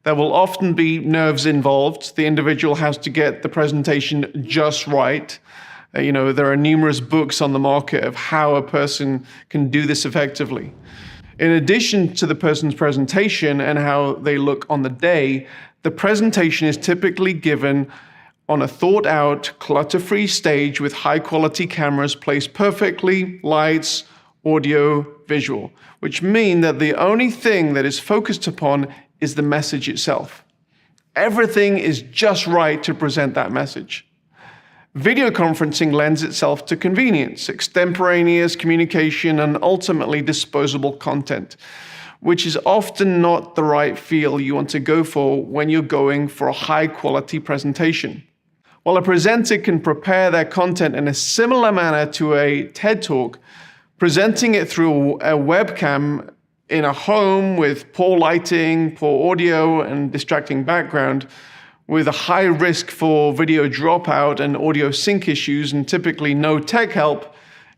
There will often be nerves involved. The individual has to get the presentation just right. There are numerous books on the market of how a person can do this effectively. In addition to the person's presentation and how they look on the day, the presentation is typically given on a thought-out, clutter-free stage with high-quality cameras placed perfectly, lights, audio, visual, which mean that the only thing that is focused upon is the message itself. Everything is just right to present that message. Video conferencing lends itself to convenience, extemporaneous communication, and ultimately disposable content, which is often not the right feel you want to go for when you're going for a high-quality presentation. While a presenter can prepare their content in a similar manner to a TED Talk, presenting it through a webcam in a home with poor lighting, poor audio, and distracting background, with a high risk for video dropout and audio sync issues and typically no tech help,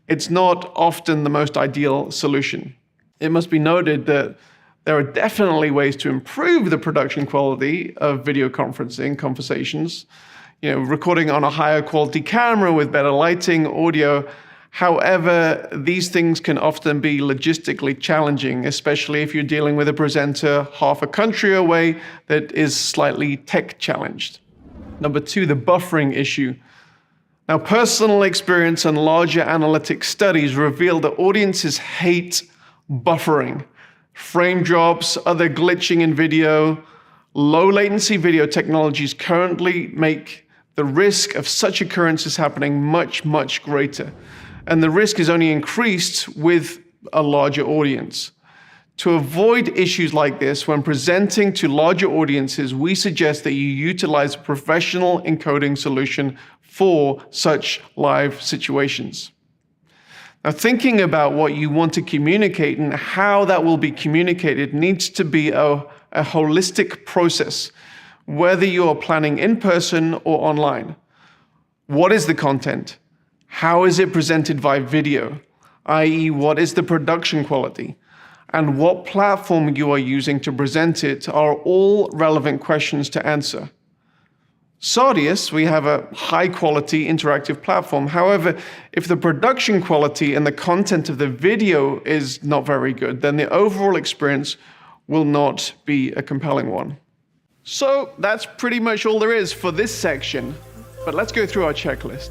it's not often the most ideal solution. It must be noted that there are definitely ways to improve the production quality of video conferencing conversations, recording on a higher quality camera with better lighting, audio. However, these things can often be logistically challenging, especially if you're dealing with a presenter half a country away that is slightly tech challenged. Number 2, the buffering issue. Now, personal experience and larger analytic studies reveal that audiences hate buffering. Frame drops, other glitching in video, low latency video technologies currently make the risk of such occurrences happening much, much greater. And the risk is only increased with a larger audience. To avoid issues like this, when presenting to larger audiences, we suggest that you utilize a professional encoding solution for such live situations. Now, thinking about what you want to communicate and how that will be communicated needs to be a holistic process, whether you are planning in person or online. What is the content? How is it presented via video? i.e., what is the production quality? And what platform you are using to present it are all relevant questions to answer. Sardius, we have a high-quality interactive platform. However, if the production quality and the content of the video is not very good, then the overall experience will not be a compelling one. So that's pretty much all there is for this section, but let's go through our checklist.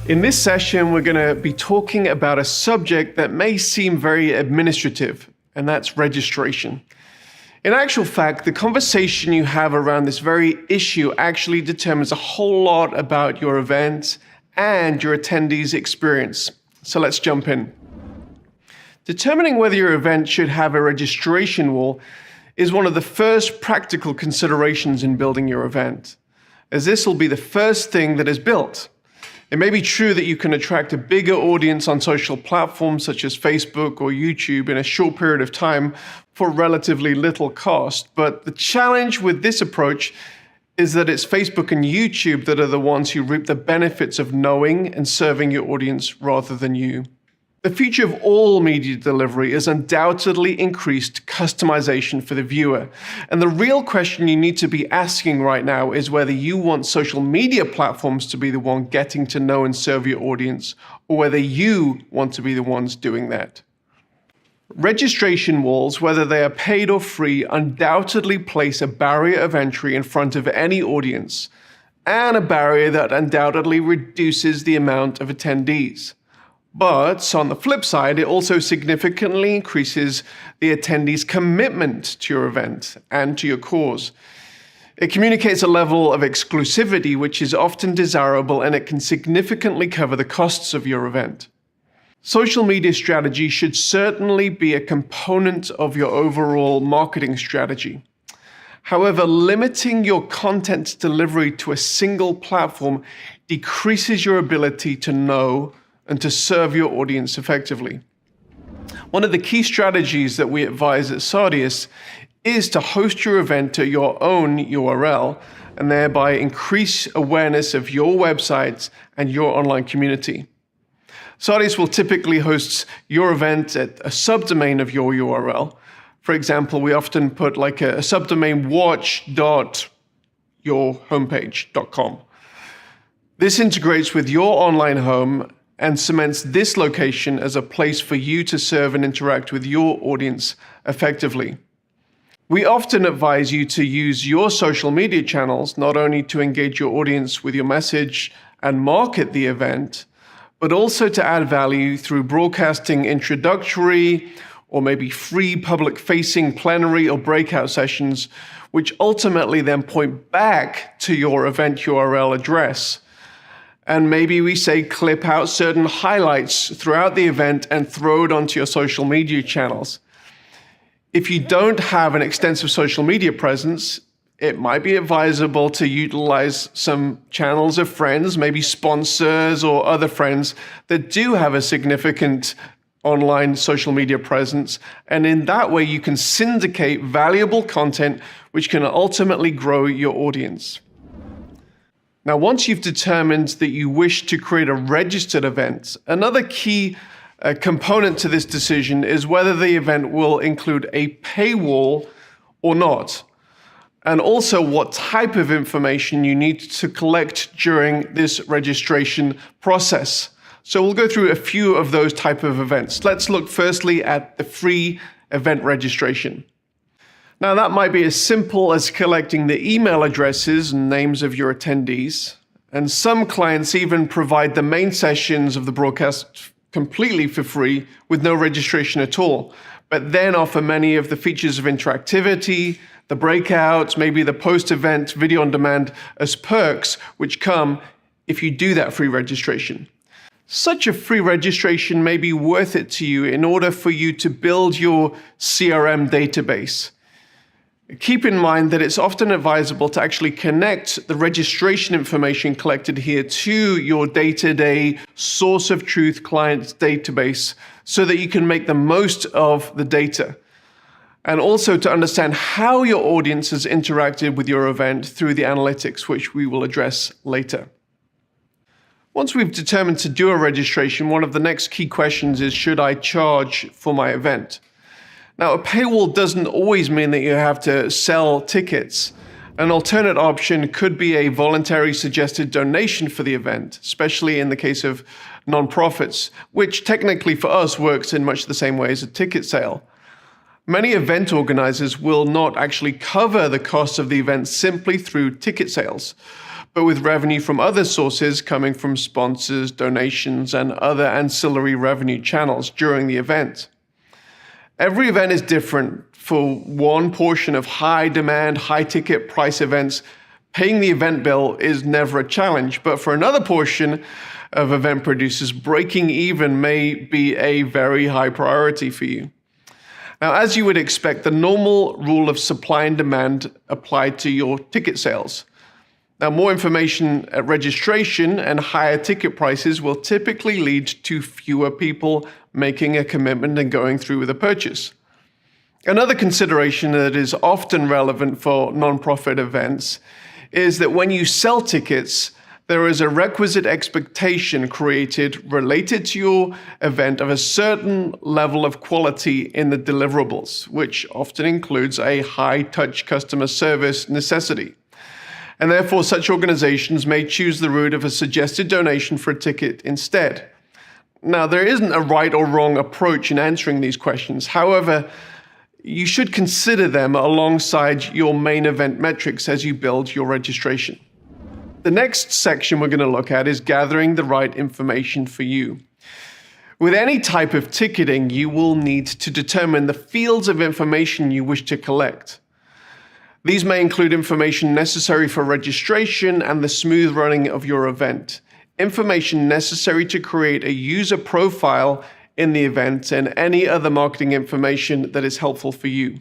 In this session, we're going to be talking about a subject that may seem very administrative, and that's registration. In actual fact, the conversation you have around this very issue actually determines a whole lot about your event and your attendees' experience. So let's jump in. Determining whether your event should have a registration wall is one of the first practical considerations in building your event, as this will be the first thing that is built. It may be true that you can attract a bigger audience on social platforms such as Facebook or YouTube in a short period of time for relatively little cost, but the challenge with this approach is that it's Facebook and YouTube that are the ones who reap the benefits of knowing and serving your audience rather than you. The future of all media delivery is undoubtedly increased customization for the viewer. And the real question you need to be asking right now is whether you want social media platforms to be the one getting to know and serve your audience, or whether you want to be the ones doing that. Registration walls, whether they are paid or free, undoubtedly place a barrier of entry in front of any audience, and a barrier that undoubtedly reduces the amount of attendees. But on the flip side, it also significantly increases the attendees' commitment to your event and to your cause. It communicates a level of exclusivity which is often desirable, and it can significantly cover the costs of your event. Social media strategy should certainly be a component of your overall marketing strategy. However, limiting your content delivery to a single platform decreases your ability to know and to serve your audience effectively. One of the key strategies that we advise at Sardius is to host your event to your own URL and thereby increase awareness of your website and your online community. Sardius will typically host your event at a subdomain of your URL. For example, we often put like a subdomain watch.yourhomepage.com. This integrates with your online home and cements this location as a place for you to serve and interact with your audience effectively. We often advise you to use your social media channels not only to engage your audience with your message and market the event, but also to add value through broadcasting introductory or maybe free public-facing plenary or breakout sessions, which ultimately then point back to your event URL address. And maybe we say clip out certain highlights throughout the event and throw it onto your social media channels. If you don't have an extensive social media presence, it might be advisable to utilize some channels of friends, maybe sponsors or other friends that do have a significant online social media presence. And in that way, you can syndicate valuable content, which can ultimately grow your audience. Now, once you've determined that you wish to create a registered event, another key component to this decision is whether the event will include a paywall or not, and also what type of information you need to collect during this registration process. So we'll go through a few of those type of events. Let's look firstly at the free event registration. Now, that might be as simple as collecting the email addresses and names of your attendees, and some clients even provide the main sessions of the broadcast completely for free with no registration at all, but then offer many of the features of interactivity, the breakouts, maybe the post-event video on demand as perks, which come if you do that free registration. Such a free registration may be worth it to you in order for you to build your CRM database. Keep in mind that it's often advisable to actually connect the registration information collected here to your day-to-day source of truth client database so that you can make the most of the data. And also to understand how your audience has interacted with your event through the analytics, which we will address later. Once we've determined to do a registration, one of the next key questions is, should I charge for my event? Now, a paywall doesn't always mean that you have to sell tickets. An alternate option could be a voluntary suggested donation for the event, especially in the case of nonprofits, which technically for us works in much the same way as a ticket sale. Many event organizers will not actually cover the cost of the event simply through ticket sales, but with revenue from other sources coming from sponsors, donations, and other ancillary revenue channels during the event. Every event is different. For one portion of high demand, high ticket price events, paying the event bill is never a challenge. But for another portion of event producers, breaking even may be a very high priority for you. Now, as you would expect, the normal rule of supply and demand applied to your ticket sales. Now, more information at registration and higher ticket prices will typically lead to fewer people making a commitment and going through with a purchase. Another consideration that is often relevant for nonprofit events is that when you sell tickets, there is a requisite expectation created related to your event of a certain level of quality in the deliverables, which often includes a high-touch customer service necessity. And therefore, such organizations may choose the route of a suggested donation for a ticket instead. Now, there isn't a right or wrong approach in answering these questions. However, you should consider them alongside your main event metrics as you build your registration. The next section we're going to look at is gathering the right information for you. With any type of ticketing, you will need to determine the fields of information you wish to collect. These may include information necessary for registration and the smooth running of your event, information necessary to create a user profile in the event, and any other marketing information that is helpful for you.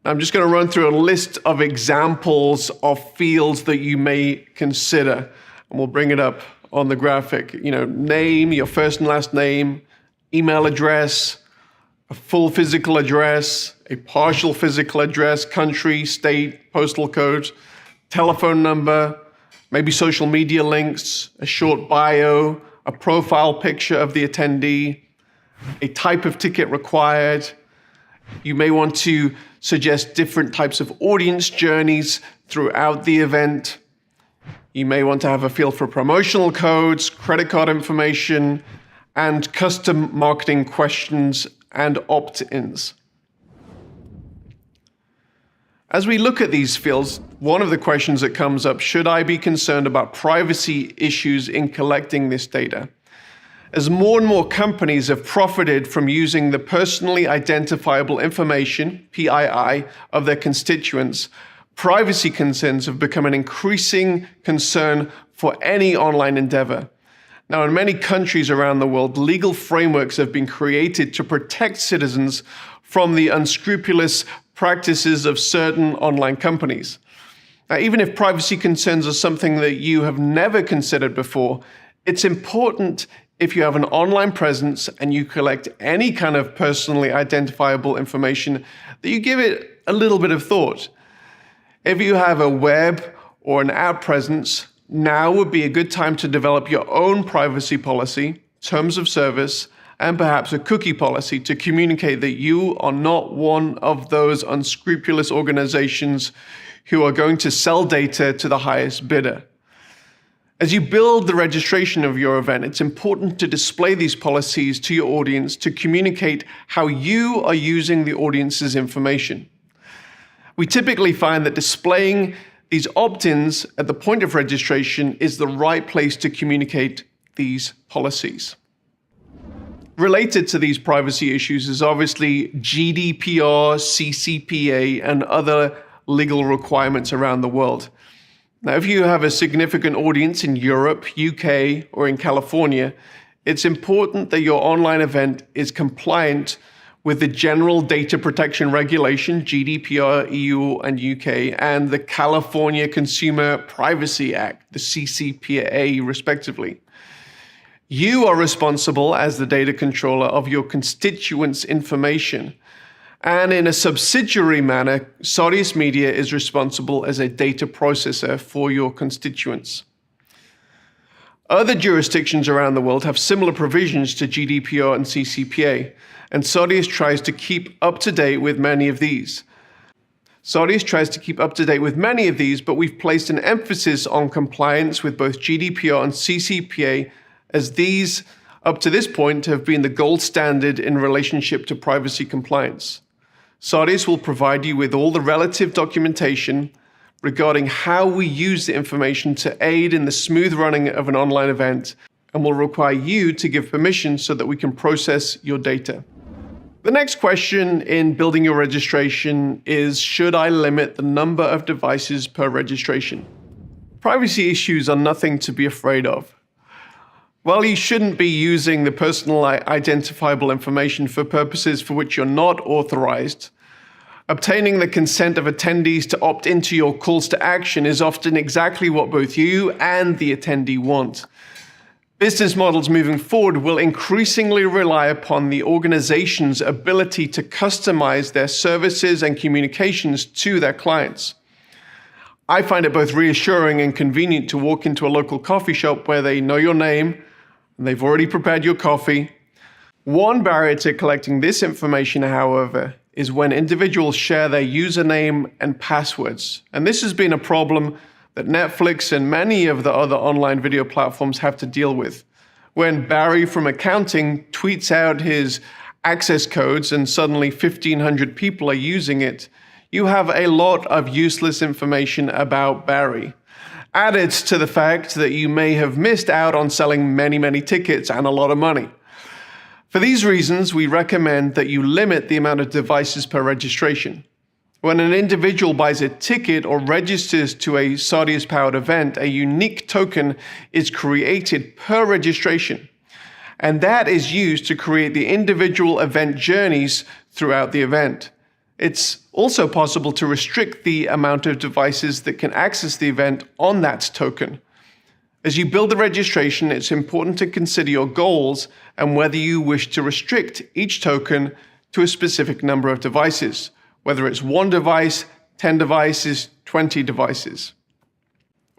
I'm just going to run through a list of examples of fields that you may consider, and we'll bring it up on the graphic. Name, your first and last name, email address, a full physical address, a partial physical address, country, state, postal code, telephone number, maybe social media links, a short bio, a profile picture of the attendee, a type of ticket required. You may want to suggest different types of audience journeys throughout the event. You may want to have a field for promotional codes, credit card information, and custom marketing questions and opt-ins. As we look at these fields, one of the questions that comes up, should I be concerned about privacy issues in collecting this data? As more and more companies have profited from using the personally identifiable information, PII, of their constituents, privacy concerns have become an increasing concern for any online endeavor. Now, in many countries around the world, legal frameworks have been created to protect citizens from the unscrupulous practices of certain online companies. Now, even if privacy concerns are something that you have never considered before, it's important, if you have an online presence and you collect any kind of personally identifiable information, that you give it a little bit of thought. If you have a web or an app presence, now would be a good time to develop your own privacy policy, terms of service, and perhaps a cookie policy to communicate that you are not one of those unscrupulous organizations who are going to sell data to the highest bidder. As you build the registration of your event, it's important to display these policies to your audience to communicate how you are using the audience's information. We typically find that displaying these opt-ins at the point of registration is the right place to communicate these policies. Related to these privacy issues is obviously GDPR, CCPA, and other legal requirements around the world. Now, if you have a significant audience in Europe, UK, or in California, it's important that your online event is compliant with the General Data Protection Regulation, GDPR, EU and UK, and the California Consumer Privacy Act, the CCPA, respectively. You are responsible as the data controller of your constituents' information. And in a subsidiary manner, Sodius Media is responsible as a data processor for your constituents. Other jurisdictions around the world have similar provisions to GDPR and CCPA, and Sodius tries to keep up to date with many of these. But we've placed an emphasis on compliance with both GDPR and CCPA, as these, up to this point, have been the gold standard in relationship to privacy compliance. Sodius will provide you with all the relative documentation regarding how we use the information to aid in the smooth running of an online event, and will require you to give permission so that we can process your data. The next question in building your registration is, should I limit the number of devices per registration? Privacy issues are nothing to be afraid of. While you shouldn't be using the personal identifiable information for purposes for which you're not authorized, obtaining the consent of attendees to opt into your calls to action is often exactly what both you and the attendee want. Business models moving forward will increasingly rely upon the organization's ability to customize their services and communications to their clients. I find it both reassuring and convenient to walk into a local coffee shop where they know your name, and they've already prepared your coffee. One barrier to collecting this information, however, is when individuals share their username and passwords. And this has been a problem that Netflix and many of the other online video platforms have to deal with. When Barry from accounting tweets out his access codes and suddenly 1,500 people are using it, you have a lot of useless information about Barry. Added to the fact that you may have missed out on selling many tickets and a lot of money. For these reasons, we recommend that you limit the amount of devices per registration. When an individual buys a ticket or registers to a Sardius-powered event, a unique token is created per registration, and that is used to create the individual event journeys throughout the event. It's also possible to restrict the amount of devices that can access the event on that token. As you build the registration, it's important to consider your goals and whether you wish to restrict each token to a specific number of devices, whether it's 1 device, 10 devices, 20 devices.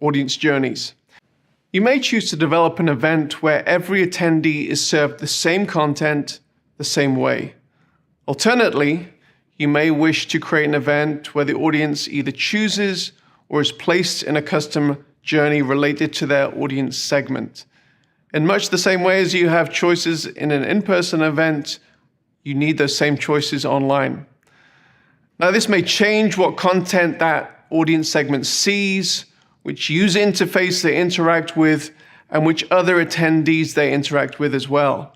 Audience journeys. You may choose to develop an event where every attendee is served the same content the same way. Alternately, you may wish to create an event where the audience either chooses or is placed in a custom journey related to their audience segment. In much the same way as you have choices in an in-person event, you need those same choices online. Now, this may change what content that audience segment sees, which user interface they interact with, and which other attendees they interact with as well.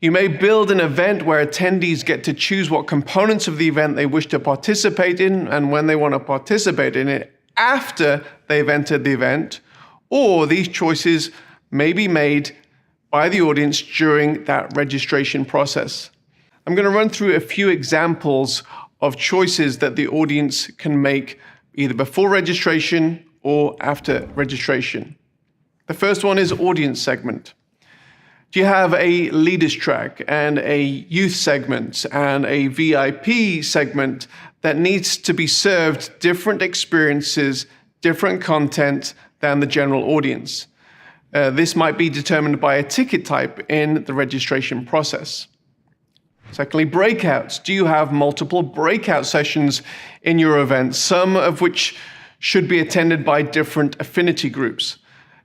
You may build an event where attendees get to choose what components of the event they wish to participate in and when they want to participate in it after they've entered the event, or these choices may be made by the audience during that registration process. I'm going to run through a few examples of choices that the audience can make either before registration or after registration. The first one is audience segment. Do you have a leaders track and a youth segment and a VIP segment that needs to be served different experiences, different content than the general audience? This might be determined by a ticket type in the registration process. Secondly, breakouts. Do you have multiple breakout sessions in your event, some of which should be attended by different affinity groups?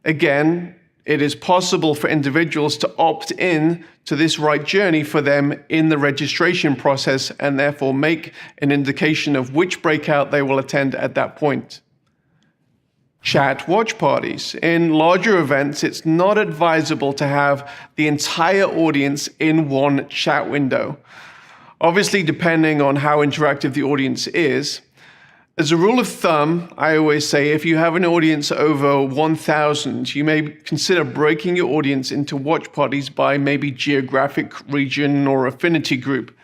Again, it is possible for individuals to opt in to this right journey for them in the registration process and therefore make an indication of which breakout they will attend at that point. Chat watch parties. In larger events, it's not advisable to have the entire audience in one chat window. Obviously, depending on how interactive the audience is. As a rule of thumb, I always say if you have an audience over 1,000, you may consider breaking your audience into watch parties by maybe geographic region or affinity group.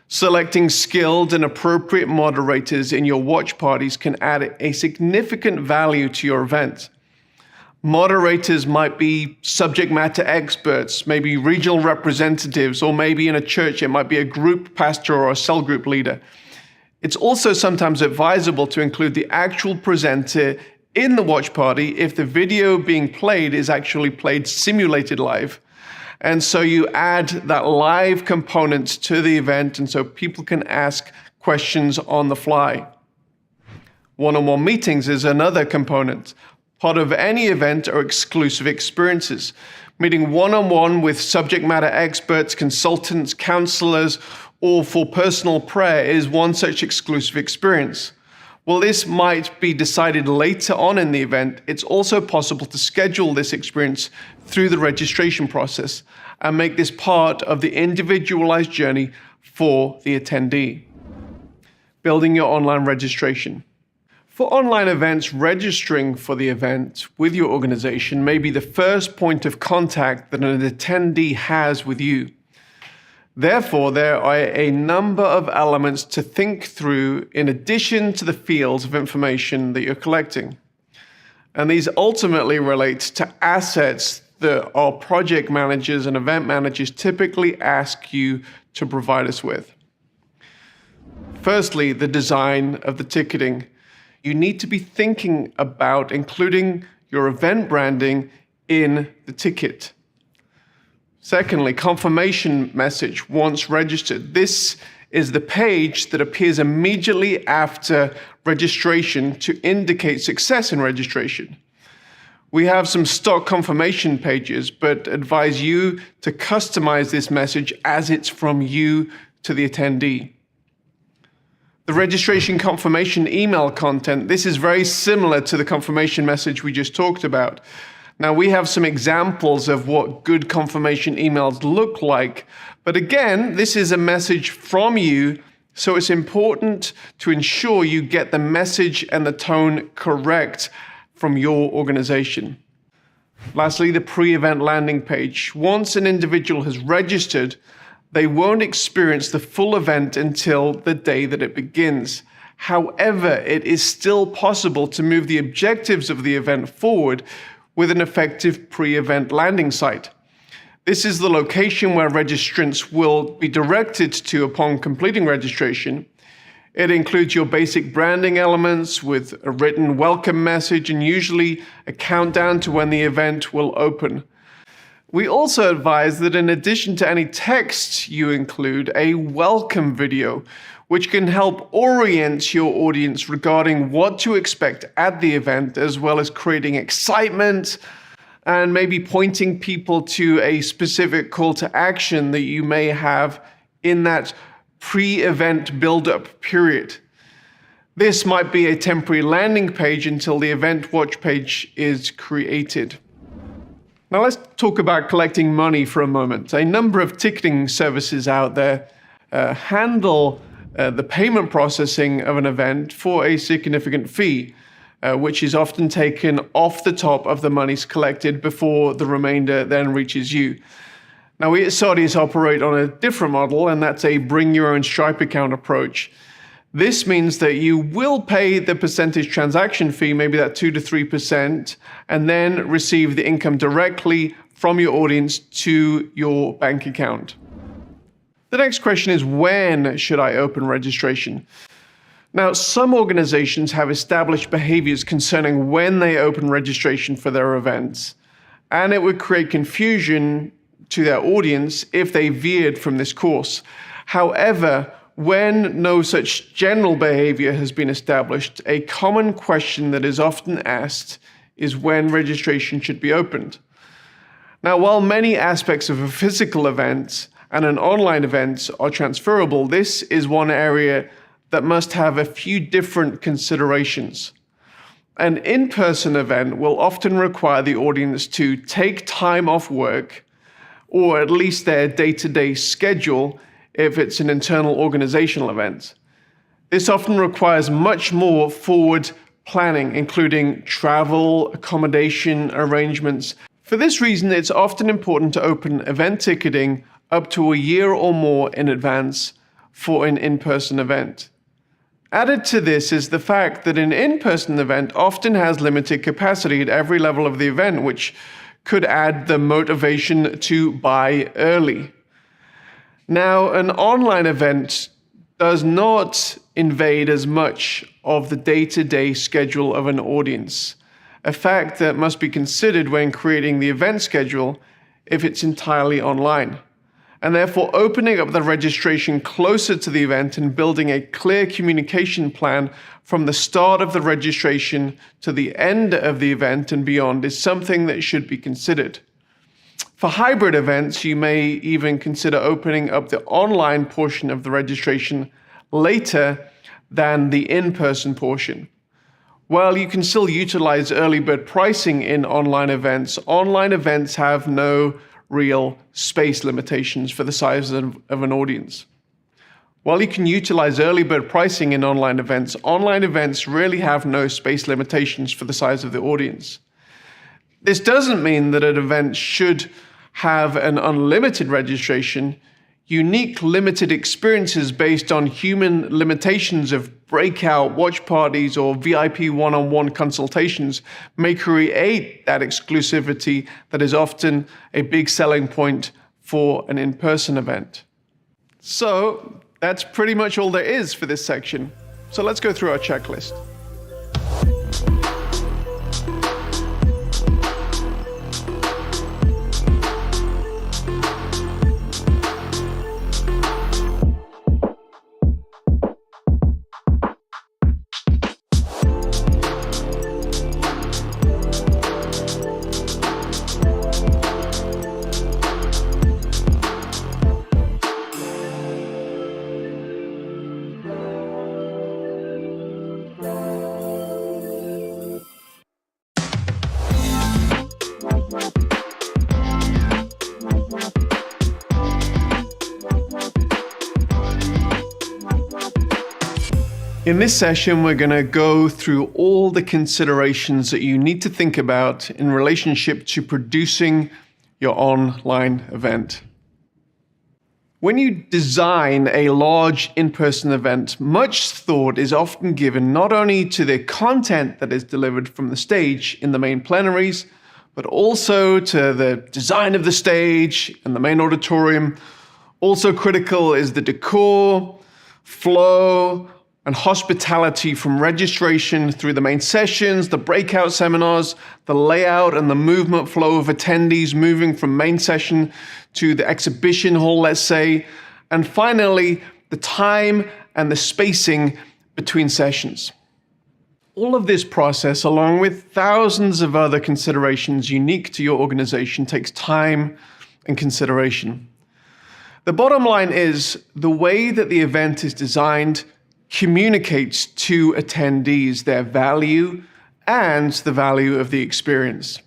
Selecting skilled and appropriate moderators in your watch parties can add a significant value to your event. Moderators might be subject matter experts, maybe regional representatives, or maybe in a church it might be a group pastor or a cell group leader. It's also sometimes advisable to include the actual presenter in the watch party if the video being played is actually played simulated live. And so you add that live component to the event, and so people can ask questions on the fly. One-on-one meetings is another component. Part of any event are exclusive experiences. Meeting one-on-one with subject matter experts, consultants, counselors, or for personal prayer is one such exclusive experience. While this might be decided later on in the event, it's also possible to schedule this experience through the registration process and make this part of the individualized journey for the attendee. Building your online registration. For online events, registering for the event with your organization may be the first point of contact that an attendee has with you. Therefore, there are a number of elements to think through in addition to the fields of information that you're collecting. And these ultimately relate to assets that our project managers and event managers typically ask you to provide us with. Firstly, the design of the ticketing. You need to be thinking about including your event branding in the ticket. Secondly, confirmation message once registered. This is the page that appears immediately after registration to indicate success in registration. We have some stock confirmation pages, but advise you to customize this message as it's from you to the attendee. The registration confirmation email content, this is very similar to the confirmation message we just talked about. Now, we have some examples of what good confirmation emails look like, but again, this is a message from you So it's important to ensure you get the message and the tone correct from your organization. Lastly, the pre-event landing page. Once an individual has registered, they won't experience the full event until the day that it begins. However, it is still possible to move the objectives of the event forward with an effective pre-event landing site. This is the location where registrants will be directed to upon completing registration. It includes your basic branding elements with a written welcome message and usually a countdown to when the event will open. We also advise that in addition to any text, you include a welcome video, which can help orient your audience regarding what to expect at the event, as well as creating excitement and maybe pointing people to a specific call to action that you may have in that pre-event build-up period. This might be a temporary landing page until the event watch page is created. Now let's talk about collecting money for a moment. A number of ticketing services out there handle the payment processing of an event for a significant fee, which is often taken off the top of the monies collected before the remainder then reaches you. Now, we at Saudis operate on a different model, and that's a bring your own Stripe account approach. This means that you will pay the percentage transaction fee, maybe that 2 to 3%, and then receive the income directly from your audience to your bank account. The next question is, when should I open registration? Now, some organizations have established behaviors concerning when they open registration for their events, and it would create confusion to their audience if they veered from this course. However, when no such general behavior has been established, a common question that is often asked is when registration should be opened. Now, while many aspects of a physical event and an online event are transferable, this is one area that must have a few different considerations. An in-person event will often require the audience to take time off work, or at least their day-to-day schedule if it's an internal organizational event. This often requires much more forward planning, including travel, accommodation arrangements. For this reason, it's often important to open event ticketing up to a year or more in advance for an in-person event. Added to this is the fact that an in-person event often has limited capacity at every level of the event, which could add the motivation to buy early. Now, an online event does not invade as much of the day-to-day schedule of an audience, a fact that must be considered when creating the event schedule if it's entirely online. And therefore, opening up the registration closer to the event and building a clear communication plan from the start of the registration to the end of the event and beyond is something that should be considered. For hybrid events, you may even consider opening up the online portion of the registration later than the in-person portion. While you can still utilize early bird pricing in online events have no real space limitations for the size of an audience. While you can utilize early bird pricing in online events really have no space limitations for the size of the audience. This doesn't mean that an event should have an unlimited registration. Unique limited experiences based on human limitations of breakout watch parties or VIP one-on-one consultations may create that exclusivity that is often a big selling point for an in-person event. So that's pretty much all there is for this section. So let's go through our checklist. In this session, we're going to go through all the considerations that you need to think about in relationship to producing your online event. When you design a large in-person event, much thought is often given not only to the content that is delivered from the stage in the main plenaries, but also to the design of the stage and the main auditorium. Also critical is the decor, flow, and hospitality from registration through the main sessions, the breakout seminars, the layout and the movement flow of attendees moving from main session to the exhibition hall, let's say, and finally, the time and the spacing between sessions. All of this process, along with thousands of other considerations unique to your organization, takes time and consideration. The bottom line is the way that the event is designed communicates to attendees their value and the value of the experience.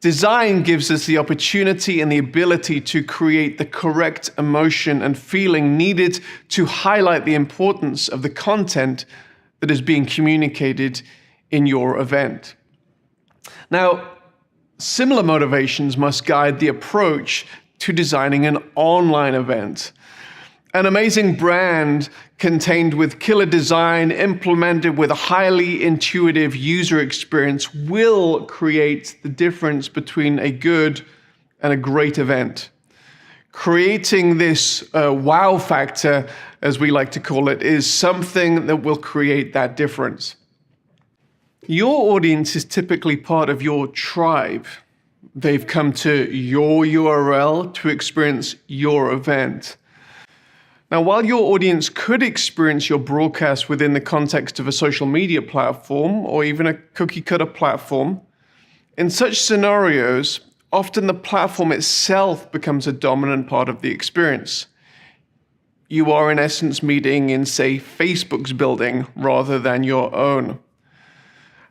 Design gives us the opportunity and the ability to create the correct emotion and feeling needed to highlight the importance of the content that is being communicated in your event. Now, similar motivations must guide the approach to designing an online event. An amazing brand contained with killer design, implemented with a highly intuitive user experience, will create the difference between a good and a great event. Creating this wow factor, as we like to call it, is something that will create that difference. Your audience is typically part of your tribe. They've come to your URL to experience your event. Now, while your audience could experience your broadcast within the context of a social media platform or even a cookie-cutter platform, in such scenarios, often the platform itself becomes a dominant part of the experience. You are in essence meeting in, say, Facebook's building rather than your own.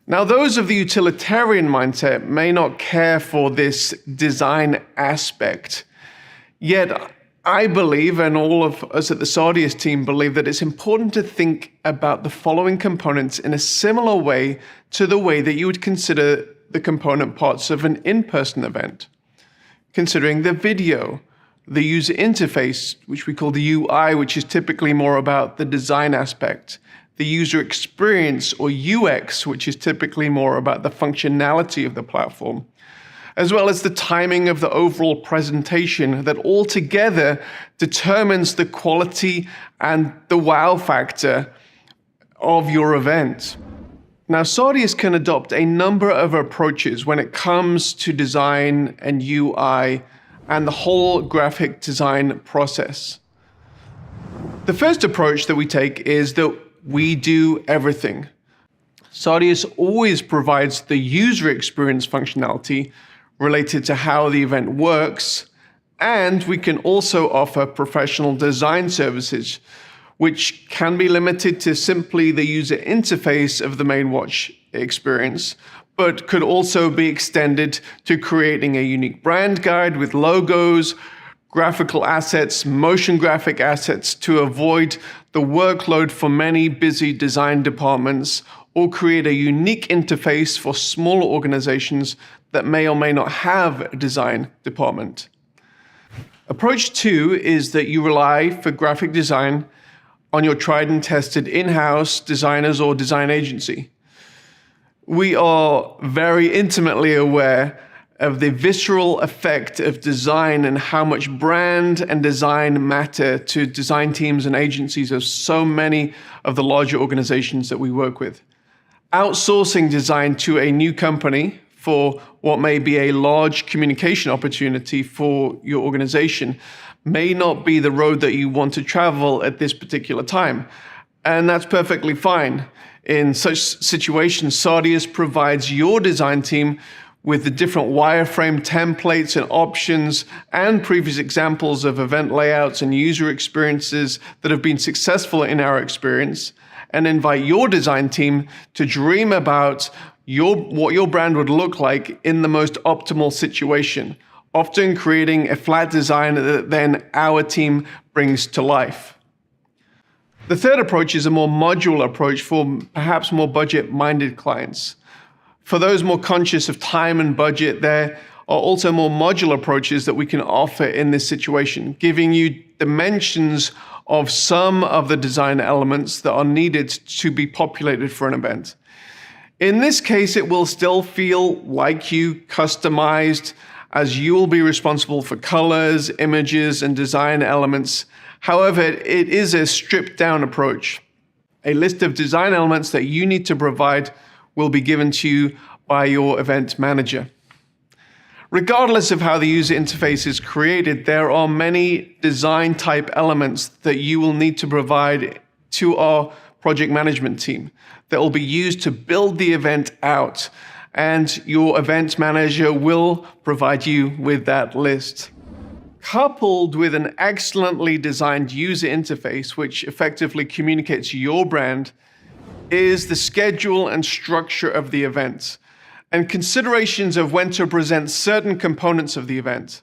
Now, those of the utilitarian mindset may not care for this design aspect, yet I believe, and all of us at the Sardius team believe, that it's important to think about the following components in a similar way to the way that you would consider the component parts of an in-person event. Considering the video, the user interface, which we call the UI, which is typically more about the design aspect, the user experience or UX, which is typically more about the functionality of the platform, as well as the timing of the overall presentation that altogether determines the quality and the wow factor of your event. Now, Sardius can adopt a number of approaches when it comes to design and UI and the whole graphic design process. The first approach that we take is that we do everything. Sardius always provides the user experience functionality related to how the event works, and we can also offer professional design services, which can be limited to simply the user interface of the main watch experience, but could also be extended to creating a unique brand guide with logos, graphical assets, motion graphic assets to avoid the workload for many busy design departments, or create a unique interface for smaller organizations that may or may not have a design department. Approach 2 is that you rely for graphic design on your tried and tested in-house designers or design agency. We are very intimately aware of the visceral effect of design and how much brand and design matter to design teams and agencies of so many of the larger organizations that we work with. Outsourcing design to a new company for what may be a large communication opportunity for your organization may not be the road that you want to travel at this particular time. And that's perfectly fine. In such situations, Sardius provides your design team with the different wireframe templates and options and previous examples of event layouts and user experiences that have been successful in our experience, and invite your design team to dream about what your brand would look like in the most optimal situation, often creating a flat design that then our team brings to life. The third approach is a more modular approach for perhaps more budget-minded clients. For those more conscious of time and budget, there are also more modular approaches that we can offer in this situation, giving you dimensions of some of the design elements that are needed to be populated for an event. In this case, it will still feel like you customized, as you will be responsible for colors, images, and design elements. However, it is a stripped down approach. A list of design elements that you need to provide will be given to you by your event manager. Regardless of how the user interface is created, there are many design type elements that you will need to provide to our project management team that will be used to build the event out, and your event manager will provide you with that list. Coupled with an excellently designed user interface, which effectively communicates your brand, is the schedule and structure of the event, and considerations of when to present certain components of the event.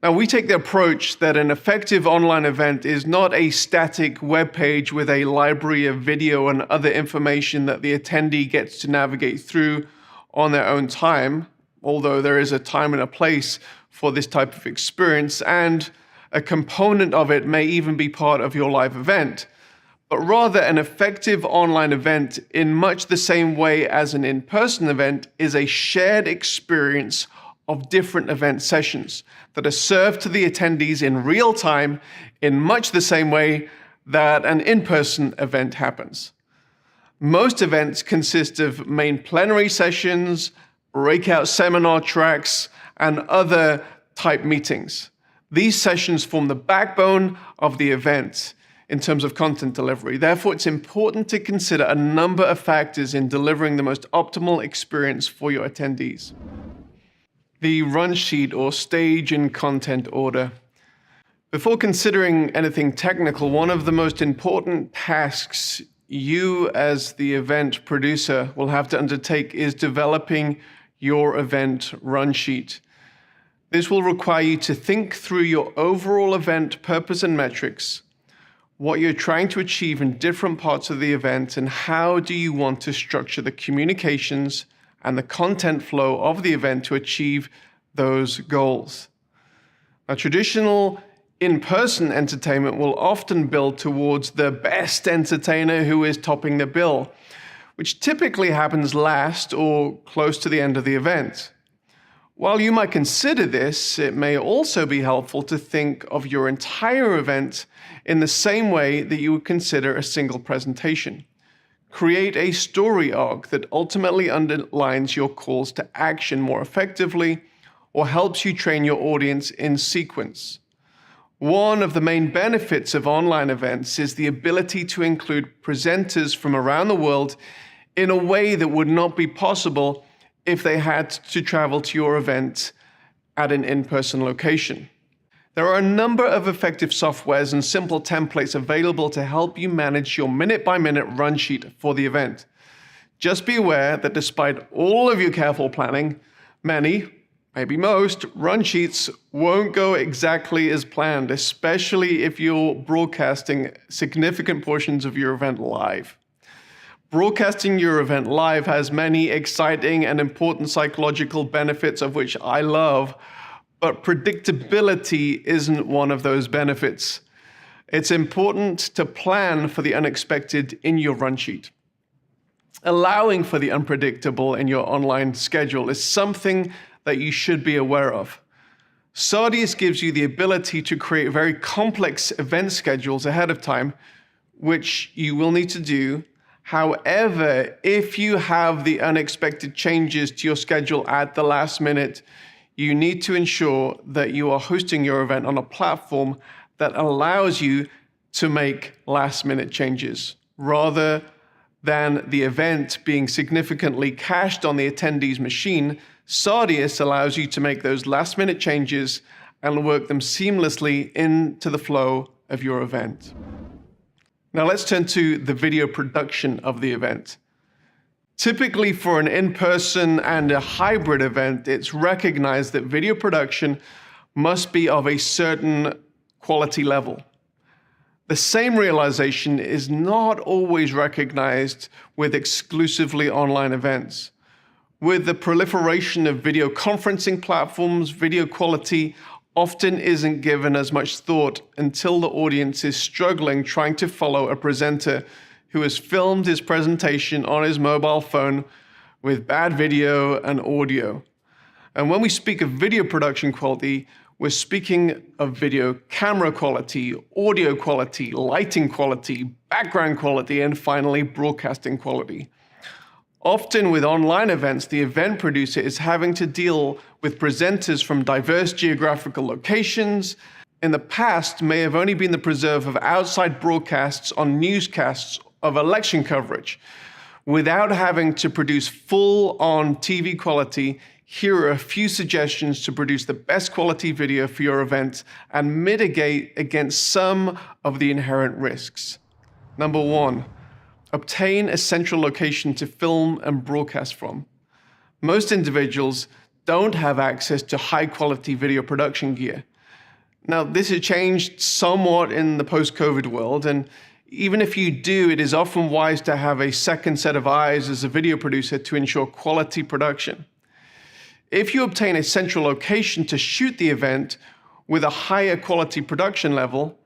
Now, we take the approach that an effective online event is not a static web page with a library of video and other information that the attendee gets to navigate through on their own time, although there is a time and a place for this type of experience, and a component of it may even be part of your live event, but rather an effective online event, in much the same way as an in-person event, is a shared experience of different event sessions that are served to the attendees in real time, in much the same way that an in-person event happens. Most events consist of main plenary sessions, breakout seminar tracks, and other type meetings. These sessions form the backbone of the event in terms of content delivery. Therefore, it's important to consider a number of factors in delivering the most optimal experience for your attendees. The run sheet, or stage and content order. Before considering anything technical, one of the most important tasks you as the event producer will have to undertake is developing your event run sheet. This will require you to think through your overall event purpose and metrics, what you're trying to achieve in different parts of the event, and how do you want to structure the communications and the content flow of the event to achieve those goals. Now, traditional in-person entertainment will often build towards the best entertainer who is topping the bill, which typically happens last or close to the end of the event. While you might consider this, it may also be helpful to think of your entire event in the same way that you would consider a single presentation. Create a story arc that ultimately underlines your calls to action more effectively, or helps you train your audience in sequence. One of the main benefits of online events is the ability to include presenters from around the world in a way that would not be possible if they had to travel to your event at an in-person location. There are a number of effective softwares and simple templates available to help you manage your minute-by-minute run sheet for the event. Just be aware that despite all of your careful planning, many, maybe most, run sheets won't go exactly as planned, especially if you're broadcasting significant portions of your event live. Broadcasting your event live has many exciting and important psychological benefits, of which I love, but predictability isn't one of those benefits. It's important to plan for the unexpected in your run sheet. Allowing for the unpredictable in your online schedule is something that you should be aware of. Sardius gives you the ability to create very complex event schedules ahead of time, which you will need to do. However, if you have the unexpected changes to your schedule at the last minute, you need to ensure that you are hosting your event on a platform that allows you to make last-minute changes, rather than the event being significantly cached on the attendee's machine. Sardius allows you to make those last-minute changes and work them seamlessly into the flow of your event. Now let's turn to the video production of the event. Typically for an in-person and a hybrid event, it's recognized that video production must be of a certain quality level. The same realization is not always recognized with exclusively online events. With the proliferation of video conferencing platforms, video quality often isn't given as much thought until the audience is struggling trying to follow a presenter who has filmed his presentation on his mobile phone with bad video and audio. And when we speak of video production quality, we're speaking of video camera quality, audio quality, lighting quality, background quality, and finally, broadcasting quality. Often with online events, the event producer is having to deal with presenters from diverse geographical locations. In the past, may have only been the preserve of outside broadcasts on newscasts of election coverage. Without having to produce full-on TV quality, here are a few suggestions to produce the best quality video for your event and mitigate against some of the inherent risks. Number 1, obtain a central location to film and broadcast from. Most individuals don't have access to high-quality video production gear. Now, this has changed somewhat in the post-COVID world, and even if you do, it is often wise to have a second set of eyes as a video producer to ensure quality production. If you obtain a central location to shoot the event with a higher quality production level,